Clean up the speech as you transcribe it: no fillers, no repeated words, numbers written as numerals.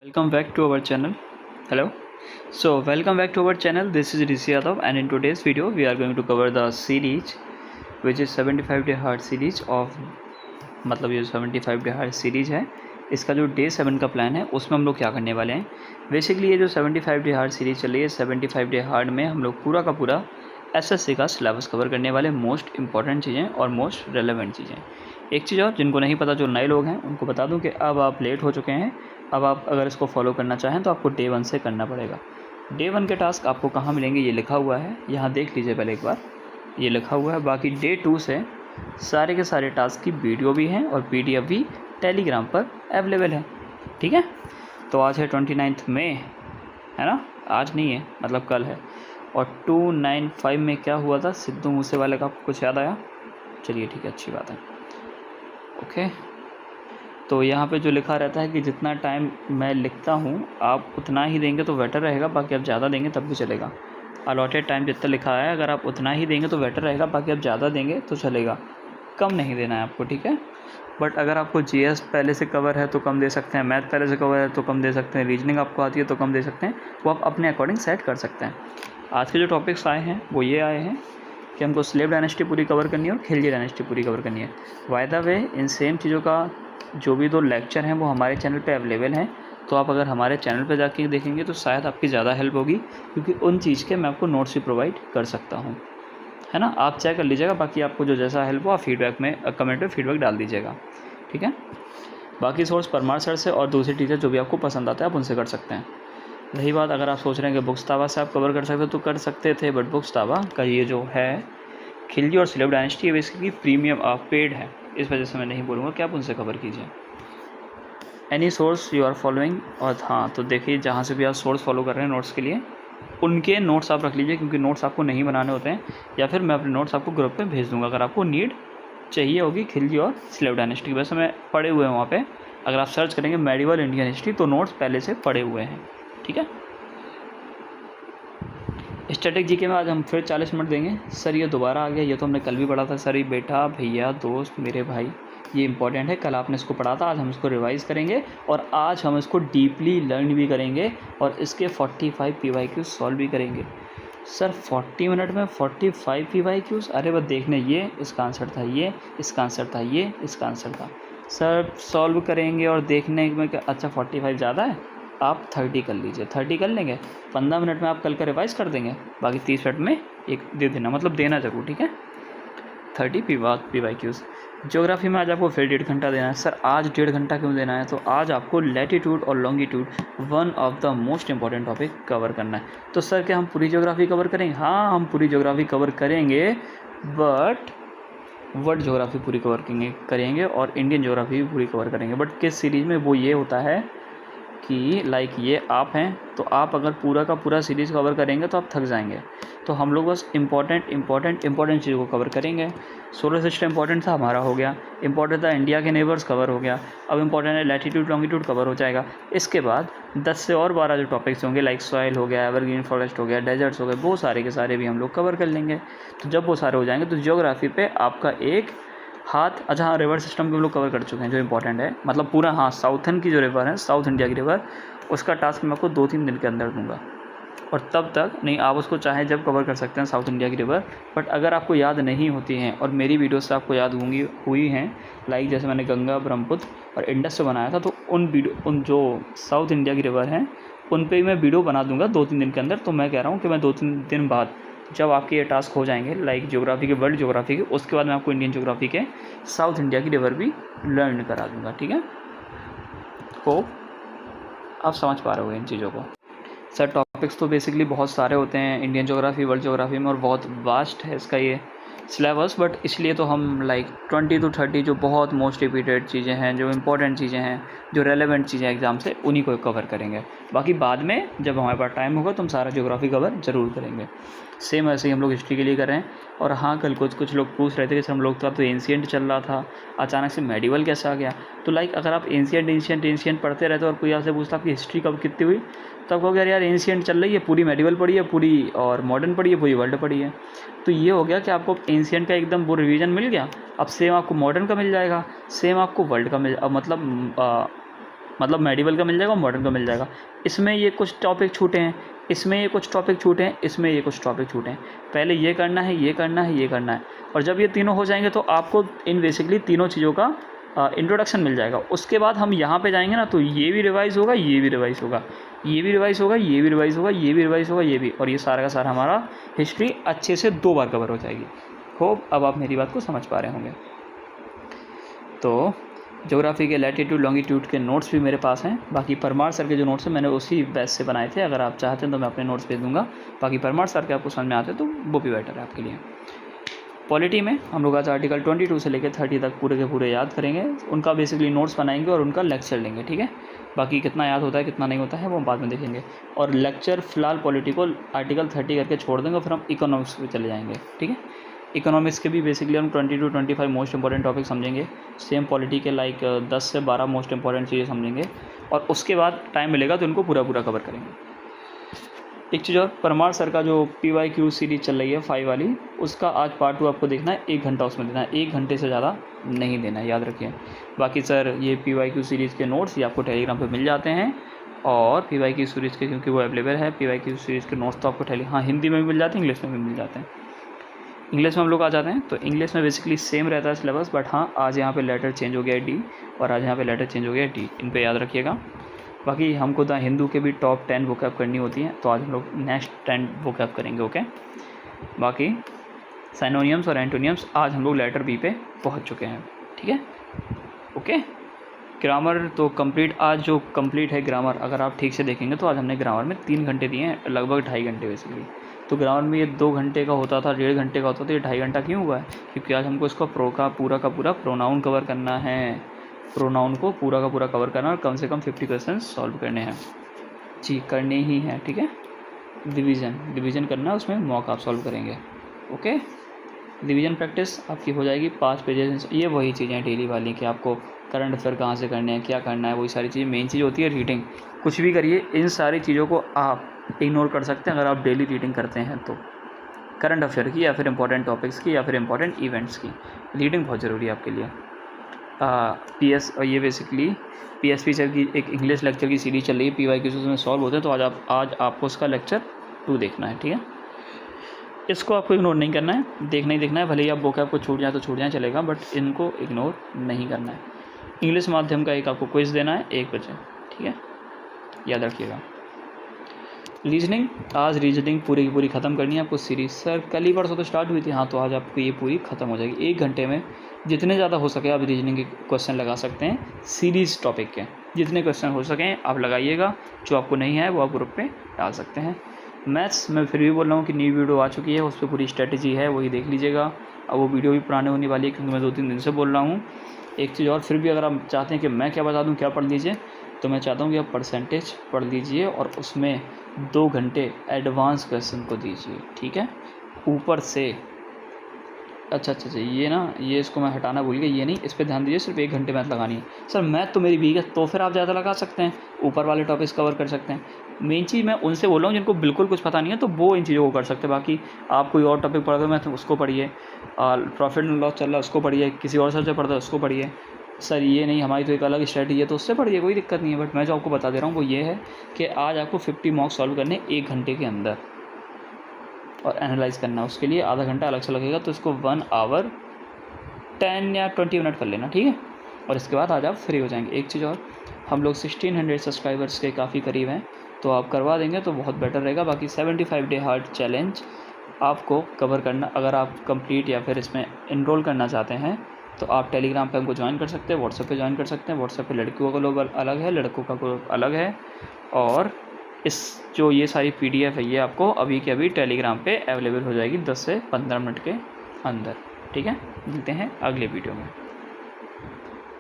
Welcome back to our channel. Hello. So welcome back to our channel. This is Rishi Yadav, and in today's video we are going to cover the series which is 75 day hard series of मतलब ये 75 day hard series है, इसका जो day 7 का plan है उसमें हम लोग क्या करने वाले हैं। बेसिकली ये जो 75 डे हार्ड सीरीज़ चल रही है, 75 डे हार्ड में हम लोग पूरा का पूरा एसएससी का सिलेबस कवर करने वाले, मोस्ट इंपॉर्टेंट चीज़ें और मोस्ट रेलेवेंट चीज़ें। एक चीज़ और जिनको नहीं पता, जो नए लोग हैं उनको बता दूं कि अब आप लेट हो चुके हैं। अब आप अगर इसको फॉलो करना चाहें तो आपको डे 1 से करना पड़ेगा। डे 1 के टास्क आपको कहाँ मिलेंगे ये लिखा हुआ है, यहाँ देख लीजिए पहले एक बार, ये लिखा हुआ है। बाकी डे 2 से सारे के सारे टास्क की वीडियो भी हैं और पीडीएफ भी टेलीग्राम पर अवेलेबल है। ठीक है, तो आज है 29 मई, है ना, आज नहीं है मतलब कल है। और 295 में क्या हुआ था, सिद्धू मूसेवाले का कुछ याद आया? चलिए ठीक है, अच्छी बात है। ओके, तो यहाँ पे जो लिखा रहता है कि जितना टाइम मैं लिखता हूँ आप उतना ही देंगे तो बेटर रहेगा, बाकी आप ज़्यादा देंगे तब भी चलेगा। अलॉटेड टाइम जितना लिखा है अगर आप उतना ही देंगे तो बेटर रहेगा, बाकी आप ज़्यादा देंगे तो चलेगा, कम नहीं देना है आपको। ठीक है, बट अगर आपको जीएस पहले से कवर है तो कम दे सकते हैं, मैथ पहले से कवर है तो कम दे सकते हैं, रीजनिंग आपको आती है तो कम दे सकते हैं, वो आप अपने अकॉर्डिंग सेट कर सकते हैं। आज के जो टॉपिक्स आए हैं वो ये आए हैं कि हमको स्लेव डायनेस्टी पूरी कवर करनी है और खिलजी डायनेस्टी पूरी कवर करनी है। By the way in same चीज़ों का जो भी 2 लेक्चर हैं वो हमारे चैनल पे अवेलेबल हैं, तो आप अगर हमारे चैनल पे जाके देखेंगे तो शायद आपकी ज़्यादा हेल्प होगी, क्योंकि उन चीज़ के मैं आपको नोट्स भी प्रोवाइड कर सकता हूँ, है ना। आप चेक कर लीजिएगा, बाकी आपको जो जैसा हेल्प हो आप फीडबैक में कमेंट में फीडबैक डाल दीजिएगा। ठीक है, बाकी सोर्स परमार सर से और दूसरे टीचर जो भी आपको पसंद आता है आप उनसे कर सकते हैं। रही बात अगर आप सोच रहे हैं कि बुक्स-ताबा से आप कवर कर सकते हो तो कर सकते थे, बट बुक्स-ताबा का ये जो है खिलजी और slave dynasty basically premium paid है, इस वजह से मैं नहीं बोलूँगा कि आप उनसे कवर कीजिए। Any source you are following, और हाँ तो देखिए जहाँ से भी आप सोर्स फॉलो कर रहे हैं नोट्स के लिए, उनके नोट्स आप रख लीजिए, क्योंकि नोट्स आपको नहीं बनाने होते हैं, या फिर मैं अपने नोट्स आपको ग्रुप पे भेज दूँगा अगर आपको नीड चाहिए होगी खिलजी और स्लेव डायनेस्टी की। वैसे मैं पढ़े हुए हैं वहाँ पे, अगर आप सर्च करेंगे मेडिवल इंडियन हिस्ट्री तो नोट्स पहले से पढ़े हुए हैं। ठीक है, स्टैटिक जीके में आज हम फिर 40 मिनट देंगे। सर ये दोबारा आ गया, ये तो हमने कल भी पढ़ा था। सर ये बेटा, भैया, दोस्त, मेरे भाई, ये इंपॉर्टेंट है, कल आपने इसको पढ़ा था, आज हम इसको रिवाइज़ करेंगे और आज हम इसको डीपली लर्न भी करेंगे और इसके 45 PYQ सॉल्व भी करेंगे। सर 40 मिनट में 45 PYQs? अरे बस देखने, ये इसका आंसर था, ये इसका आंसर था, ये इसका आंसर था। सर सॉल्व करेंगे और देखने में अच्छा 45 ज़्यादा है, आप 30 कर लीजिए, 30 कर लेंगे, 15 मिनट में आप कल का रिवाइज़ कर देंगे, बाकी 30 मिनट में एक दे देना, मतलब देना ज़रूर। ठीक है, 30 PYQs। ज्योग्राफी में आज आपको फिर 1.5 घंटा देना है। सर आज 1.5 घंटा क्यों देना है? तो आज आपको लैटीट्यूड और longitude, one of the most important topic cover करना है। तो सर क्या हम पूरी ज्योग्राफी कवर करेंगे? हाँ हम पूरी ज्योग्राफी कवर करेंगे, बट वर्ल्ड ज्योग्राफी पूरी कवर करेंगे और इंडियन ज्योग्राफी भी पूरी कवर करेंगे। बट किस सीरीज़ में? वो ये होता है कि लाइक ये आप हैं, तो आप अगर पूरा का पूरा सीरीज़ कवर करेंगे तो आप थक जाएंगे, तो हम लोग बस इंपॉर्टेंट चीज़ों को कवर करेंगे। सोलर सिस्टम इंपॉर्टेंट था, हमारा हो गया। इंपॉर्टेंट था इंडिया के नेबर्स, कवर हो गया। अब इंपॉर्टेंट है लैटीट्यूड लॉन्गिट्यूड, कवर हो जाएगा। इसके बाद 10 से और 12 जो टॉपिक्स होंगे, लाइक सॉइल हो गया, एवरग्रीन फॉरेस्ट हो गया, डेजर्ट्स हो गए, वो सारे के सारे भी हम लोग कवर कर लेंगे। तो जब वो सारे हो जाएंगे तो ज्योग्राफी पे आपका एक हाथ। अच्छा हाँ, रिवर सिस्टम के हम लोग कवर कर चुके हैं, जो इंपॉर्टेंट है, मतलब पूरा, हाँ साउथर्न की जो रिवर है, साउथ इंडिया की रिवर, उसका टास्क मैं आपको 2-3 दिन के अंदर दूंगा। और तब तक नहीं, आप उसको चाहे जब कवर कर सकते हैं साउथ इंडिया की रिवर, बट अगर आपको याद नहीं होती हैं और मेरी वीडियो से आपको याद हुई हैं, लाइक जैसे मैंने गंगा, ब्रह्मपुत्र और इंडस से बनाया था, तो उन जो साउथ इंडिया की रिवर हैं उन पर मैं वीडियो बना दूंगा 2-3 दिन के अंदर। तो मैं कह रहा हूँ कि मैं 2-3 दिन बाद जब आपके ये टास्क हो जाएंगे, लाइक ज्योग्राफी के, वर्ल्ड ज्योग्राफी के, उसके बाद मैं आपको इंडियन ज्योग्राफी के साउथ इंडिया की रिवर भी लर्न करा दूंगा। ठीक है, होप आप समझ पा रहे हो इन चीज़ों को। सर टॉपिक्स तो बेसिकली बहुत सारे होते हैं इंडियन ज्योग्राफी, वर्ल्ड ज्योग्राफी में, और बहुत वास्ट है इसका ये सिलेबस, बट इसलिए तो हम लाइक 20 to 30 जो बहुत मोस्ट रिपीटेड चीज़ें हैं, जो इंपॉर्टेंट चीज़ें हैं, जो रेलेवेंट चीज़ें एग्ज़ाम से, उन्हीं को कवर करेंगे। बाकी बाद में जब हमारे पास टाइम होगा तो हम सारा ज्योग्राफी कवर ज़रूर करेंगे। सेम ऐसे ही हम लोग हिस्ट्री के लिए कर रहे हैं। और हाँ, कल कुछ लोग पूछ रहे थे कि सर हम लोग तो एंशिएंट चल रहा था, अचानक से मेडिवल कैसे आ गया? तो लाइक अगर आप एंशिएंट पढ़ते रहते और कोई आपसे पूछता आपकी हिस्ट्री कब कितनी हुई, तब कहोगे यार एंशिएंट चल रही है, पूरी मेडिवल पढ़ी है, पूरी और मॉडर्न पढ़ी है, पूरी वर्ल्ड पढ़ी है। तो ये हो गया कि आपको एंशिएंट का एकदम वो रिवीजन मिल गया, अब सेम आपको मॉडर्न का मिल जाएगा, सेम आपको वर्ल्ड का मतलब मतलब मेडिवल का मिल जाएगा, मॉडर्न का मिल जाएगा। इसमें ये कुछ टॉपिक छूटे हैं, इसमें ये कुछ टॉपिक छूटे हैं, इसमें ये कुछ टॉपिक छूटे हैं। पहले ये करना है, ये करना है, ये करना है, और जब ये तीनों हो जाएंगे तो आपको इन बेसिकली तीनों चीज़ों का इंट्रोडक्शन मिल जाएगा। उसके बाद हम यहाँ पे जाएंगे ना, तो ये भी रिवाइज़ होगा, ये भी रिवाइज़ होगा, ये भी रिवाइज़ होगा, ये भी रिवाइज़ होगा, ये भी रिवाइज़ होगा, ये भी, और ये सारा का सारा हमारा हिस्ट्री अच्छे से 2 बार कवर हो जाएगी। होप अब आप मेरी बात को समझ पा रहे होंगे। तो ज्योग्राफी के लैटिट्यूड लॉन्गिट्यूड के नोट्स भी मेरे पास हैं। बाकी परमार सर के जो नोट्स हैं मैंने उसी बैच से बनाए थे। अगर आप चाहते हैं तो मैं अपने नोट्स भेज दूँगा। बाकी परमार सर के आपको समझ में आते तो वो भी बेटर है आपके लिए। पॉलिटी में हम लोग आज आर्टिकल 22 से लेकर 30 तक पूरे के पूरे याद करेंगे। उनका बेसिकली नोट्स बनाएंगे और उनका लेक्चर लेंगे, ठीक है। बाकी कितना याद होता है कितना नहीं होता है वो हम बाद में देखेंगे। और लेक्चर फ़िलहाल पॉलिटी को आर्टिकल 30 करके छोड़ देंगे, फिर हम इकोनॉमिक्स पे चले जाएंगे, ठीक है। इकोनॉमिक्स के भी बेसिकली हम 20 to 25 मोस्ट इंपॉर्टेंट टॉपिक समझेंगे। सेम पॉलिटी के लाइक 10 से 12 मोस्ट इंपॉर्टेंट चीज़ें समझेंगे, और उसके बाद टाइम मिलेगा तो इनको पूरा कवर करेंगे। एक चीज़ और, परमार सर का जो PYQ सीरीज चल रही है 5 वाली, उसका आज पार्ट 2 आपको देखना है। 1 घंटा उसमें देना है, 1 घंटे से ज़्यादा नहीं देना है, याद रखिए। बाकी सर ये PYQ सीरीज़ के नोट्स ये आपको टेलीग्राम पे मिल जाते हैं, और PYQ सीरीज़ के क्योंकि वो अवेलेबल है, PYQ सीरीज़ के नोट्स तो आपको हाँ हिंदी में भी मिल जाते हैं, इंग्लिश में भी मिल जाते हैं। इंग्लिश में हम लोग आ जाते हैं तो इंग्लिश में बेसिकली सेम रहता है सिलेबस, बट हाँ आज यहाँ पे लेटर चेंज हो गया है D, और आज यहाँ पे लेटर चेंज हो गया है D, इन पे याद रखिएगा। बाकी हमको द हिंदू के भी टॉप 10 वोकैब करनी होती है, तो आज हम लोग नेक्स्ट 10 वोकैब करेंगे, ओके। बाकी साइनोनियम्स और एंटोनियम्स आज हम लोग लेटर B पे पहुँच चुके हैं, ठीक है, ओके। ग्रामर तो कंप्लीट, आज जो कंप्लीट है ग्रामर, अगर आप ठीक से देखेंगे तो आज हमने ग्रामर में 3 घंटे दिए हैं, लगभग 2.5 घंटे बेसिकली। तो ग्रामर में ये 2 घंटे का होता था, 1.5 घंटे का होता था, ये 2.5 घंटा क्यों हुआ है? क्योंकि आज हमको इसका पूरा का पूरा प्रोनाउन कवर करना है, प्रोनाउन को पूरा का पूरा कवर करना, और कम से कम 50 क्वेश्चन सॉल्व करने हैं जी, करने ही हैं, ठीक है। डिवीज़न करना है, उसमें मॉक आप सॉल्व करेंगे, ओके। डिवीज़न प्रैक्टिस आपकी हो जाएगी 5 पेजेस। ये वही चीज़ें डेली वाली कि आपको करंट अफेयर कहाँ से करने हैं, क्या करना है, वही सारी चीज़ें। मेन चीज़ होती है रीडिंग। कुछ भी करिए, इन सारी चीज़ों को आप इग्नोर कर सकते हैं अगर आप डेली रीडिंग करते हैं तो। करंट अफेयर की, या फिर इंपॉर्टेंट टॉपिक्स की, या फिर इंपॉर्टेंट इवेंट्स की रीडिंग बहुत ज़रूरी है आपके लिए। ये बेसिकली PSP सर की एक इंग्लिश लेक्चर की सीरीज चल रही है, PYQ में सॉल्व होते हैं, तो आज आपको उसका लेक्चर 2 देखना है, ठीक है। इसको आपको इग्नोर नहीं करना है, देखना ही देखना है, भले ही आप वोकैब को छूट जाए तो छूट जाए चलेगा, बट इनको इग्नोर नहीं करना है। इंग्लिश माध्यम का एक आपको क्विज़ देना है 1 बजे, ठीक है, याद रखिएगा। रीजनिंग, आज रीजनिंग पूरी की पूरी ख़त्म करनी है आपको सीरीज। सर कल ही परसों तो स्टार्ट हुई थी, हाँ, तो आज आपको ये पूरी ख़त्म हो जाएगी। 1 घंटे में जितने ज़्यादा हो सके आप रीजनिंग के क्वेश्चन लगा सकते हैं, सीरीज़ टॉपिक के जितने क्वेश्चन हो सकें आप लगाइएगा। जो आपको नहीं है वो आप ग्रुप पे डाल सकते हैं। मैथ्स मैं फिर भी बोल रहा हूँ कि न्यू वीडियो आ चुकी है, उस पर पूरी स्ट्रेटजी है, वही देख लीजिएगा। अब वो वीडियो भी पुराने होने वाली है क्योंकि मैं 2-3 दिन से बोल रहा हूँ। एक चीज़ और, फिर भी अगर आप चाहते हैं कि मैं क्या बता दूँ क्या पढ़ लीजिए, तो मैं चाहता हूँ कि आप परसेंटेज पढ़ लीजिए और उसमें 2 घंटे एडवांस क्वेश्चन को दीजिए, ठीक है, ऊपर से। अच्छा, ये इसको मैं हटाना भूल गया, ये नहीं, इस पर ध्यान दीजिए। सिर्फ 1 घंटे मैथ लगानी है। सर मैथ तो मेरी वीक है, तो फिर आप ज़्यादा लगा सकते हैं, ऊपर वाले टॉपिक्स कवर कर सकते हैं। मेन चीज़ मैं उनसे बोल रहा हूँ जिनको बिल्कुल कुछ पता नहीं है, तो वो इन चीज़ों को कर सकते हैं। बाकी आप कोई और टॉपिक पढ़ रहे हो मैथ, उसको पढ़िए। प्रॉफिट एंड लॉस चल रहा है, उसको पढ़िए। किसी और सर से पढ़ता है, उसको पढ़िए। सर ये नहीं, हमारी तो एक अलग स्ट्रेटजी है, तो उससे पढ़िए, कोई दिक्कत नहीं है। बट मैं जो आपको बता दे रहा हूँ वो ये है कि आज आपको 50 मार्क्स सॉल्व करने 1 घंटे के अंदर, और एनालाइज़ करना, उसके लिए आधा घंटा अलग से लगेगा। तो इसको 1 आवर 10 या 20 मिनट कर लेना, ठीक है। और इसके बाद आज आप फ्री हो जाएंगे। एक चीज़ और, हम लोग 1600 सब्सक्राइबर्स के काफ़ी करीब हैं, तो आप करवा देंगे तो बहुत बेटर रहेगा। बाकी 75 डे हार्ड चैलेंज आपको कवर करना, अगर आप कंप्लीट या फिर इसमें इनरोल करना चाहते हैं तो आप टेलीग्राम पे हमको ज्वाइन कर सकते हैं, व्हाट्सएप पे ज्वाइन कर सकते हैं। व्हाट्सएप पे लड़कियों का ग्रुप अलग है, लड़कों का ग्रुप अलग है। और जो ये सारी PDF है ये आपको अभी के अभी टेलीग्राम पे अवेलेबल हो जाएगी 10 से 15 मिनट के अंदर, ठीक है। मिलते हैं अगले वीडियो में।